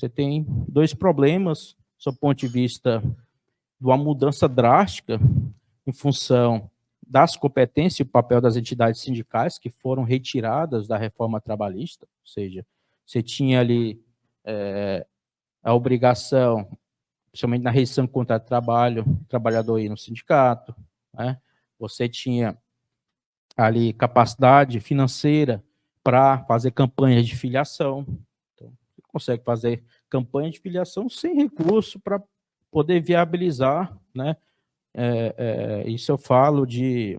Você tem dois problemas, do ponto de vista de uma mudança drástica em função das competências e o papel das entidades sindicais que foram retiradas da reforma trabalhista, ou seja, você tinha ali a obrigação, principalmente na rescisão do contrato de trabalho, o trabalhador ir no sindicato, né? Você tinha ali capacidade financeira para fazer campanhas de filiação. Então, você consegue fazer campanha de filiação sem recurso para poder viabilizar, né? Isso eu falo de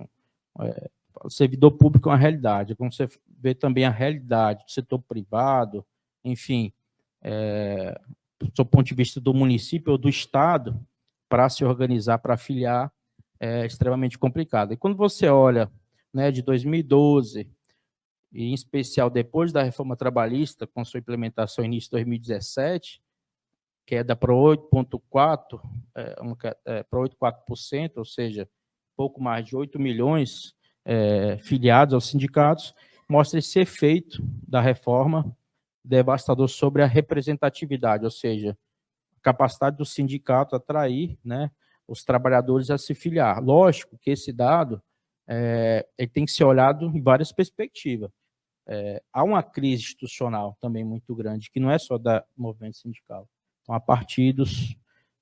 servidor público é uma realidade. Como você vê também a realidade do setor privado, enfim, do ponto de vista do município ou do estado, para se organizar, para afiliar, é extremamente complicado. E quando você olha, né, de 2012, e em especial depois da reforma trabalhista, com sua implementação no início de 2017, queda para 8,4%, para 8,4%, ou seja, pouco mais de 8 milhões filiados aos sindicatos, mostra esse efeito da reforma devastador sobre a representatividade, ou seja, a capacidade do sindicato atrair, né, os trabalhadores a se filiar. Lógico que esse dado ele tem que ser olhado em várias perspectivas. Há uma crise institucional também muito grande, que não é só da movimento sindical. Então, há partidos,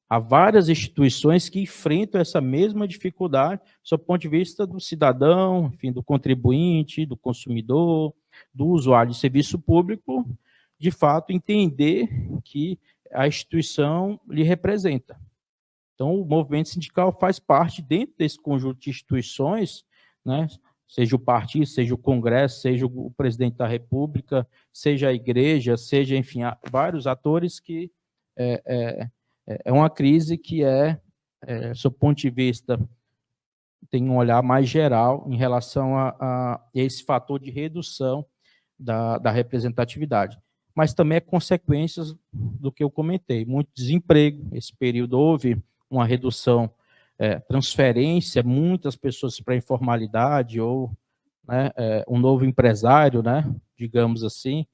há várias instituições que enfrentam essa mesma dificuldade, do ponto de vista do cidadão, enfim, do contribuinte, do consumidor, do usuário de serviço público, de fato, entender que a instituição lhe representa. Então, o movimento sindical faz parte, dentro desse conjunto de instituições, né, seja o partido, seja o Congresso, seja o presidente da República, seja a igreja, seja, enfim, há vários atores que é uma crise que sob ponto de vista, tem um olhar mais geral em relação a esse fator de redução da representatividade. Mas também é consequências do que eu comentei, muito desemprego. Esse período houve uma redução, transferência, muitas pessoas para a informalidade, ou né, um novo empresário, né, digamos assim,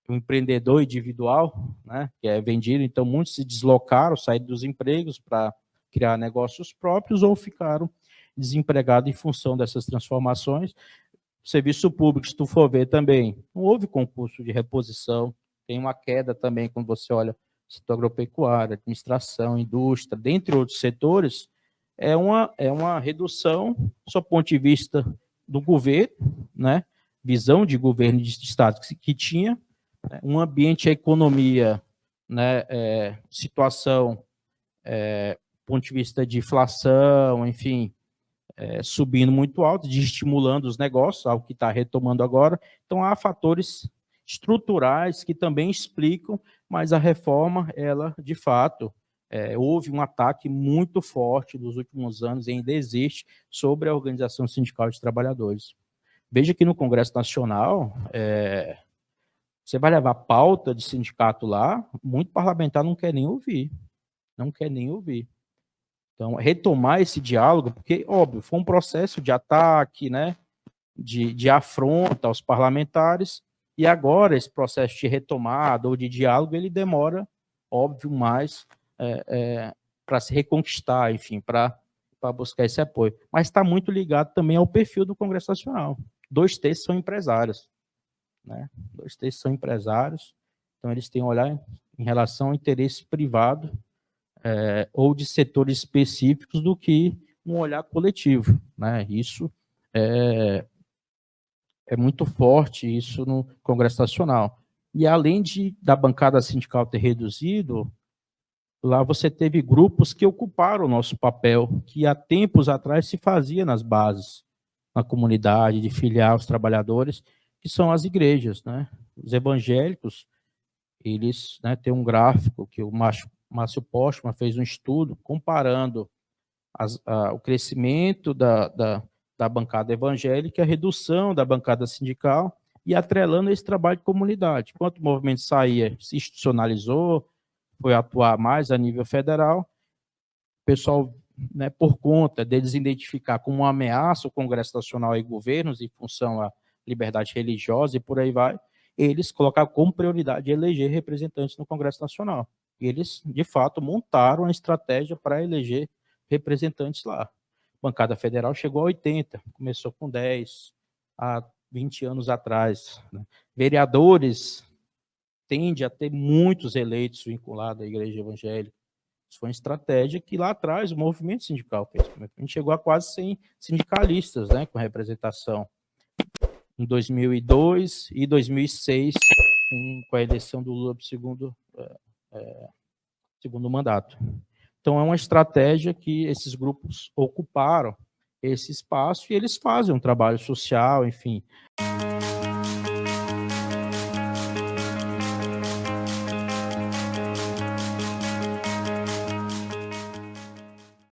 um empreendedor individual, né, que é vendido. Então, muitos se deslocaram, saíram dos empregos para criar negócios próprios ou ficaram desempregados em função dessas transformações. O serviço público, se tu for ver também, não houve concurso de reposição, tem uma queda também quando você olha setor agropecuário, administração, indústria, dentre outros setores, é uma redução, do ponto de vista do governo, né, visão de governo de Estado que tinha, um ambiente, a economia, né, situação, do ponto de vista de inflação, enfim, subindo muito alto, desestimulando os negócios, algo que está retomando agora. Então, há fatores estruturais que também explicam, mas a reforma, ela, de fato, houve um ataque muito forte nos últimos anos e ainda existe sobre a organização sindical de trabalhadores. Veja que no Congresso Nacional, você vai levar pauta de sindicato lá, muito parlamentar não quer nem ouvir, não quer nem ouvir. Então, retomar esse diálogo, porque, óbvio, foi um processo de ataque, né, de afronta aos parlamentares, e agora esse processo de retomada ou de diálogo, ele demora, óbvio, mais para se reconquistar, enfim, para buscar esse apoio. Mas está muito ligado também ao perfil do Congresso Nacional. 2/3 são empresários, né? 2/3 são empresários, então eles têm um olhar em relação ao interesse privado, ou de setores específicos, do que um olhar coletivo, né? Isso é muito forte, isso no Congresso Nacional. E além da bancada sindical ter reduzido, lá você teve grupos que ocuparam o nosso papel, que há tempos atrás se fazia nas bases, na comunidade, de filiar os trabalhadores, que são as igrejas, né? Os evangélicos, eles, né, têm um gráfico que o Márcio Postman fez um estudo comparando o crescimento da bancada evangélica, a redução da bancada sindical e atrelando esse trabalho de comunidade. Enquanto o movimento saía, se institucionalizou, foi atuar mais a nível federal, o pessoal, né, por conta deles identificar como uma ameaça o Congresso Nacional e governos em função à liberdade religiosa e por aí vai, eles colocaram como prioridade eleger representantes no Congresso Nacional. E eles, de fato, montaram a estratégia para eleger representantes lá. A bancada federal chegou a 80, começou com 10, há 20 anos atrás. Né? Vereadores tende a ter muitos eleitos vinculados à igreja evangélica. Isso foi uma estratégia que lá atrás o movimento sindical fez. A gente chegou a quase 100 sindicalistas, né, com representação. Em 2002 e 2006, com a eleição do Lula para o segundo mandato. Então, é uma estratégia que esses grupos ocuparam esse espaço e eles fazem um trabalho social, enfim.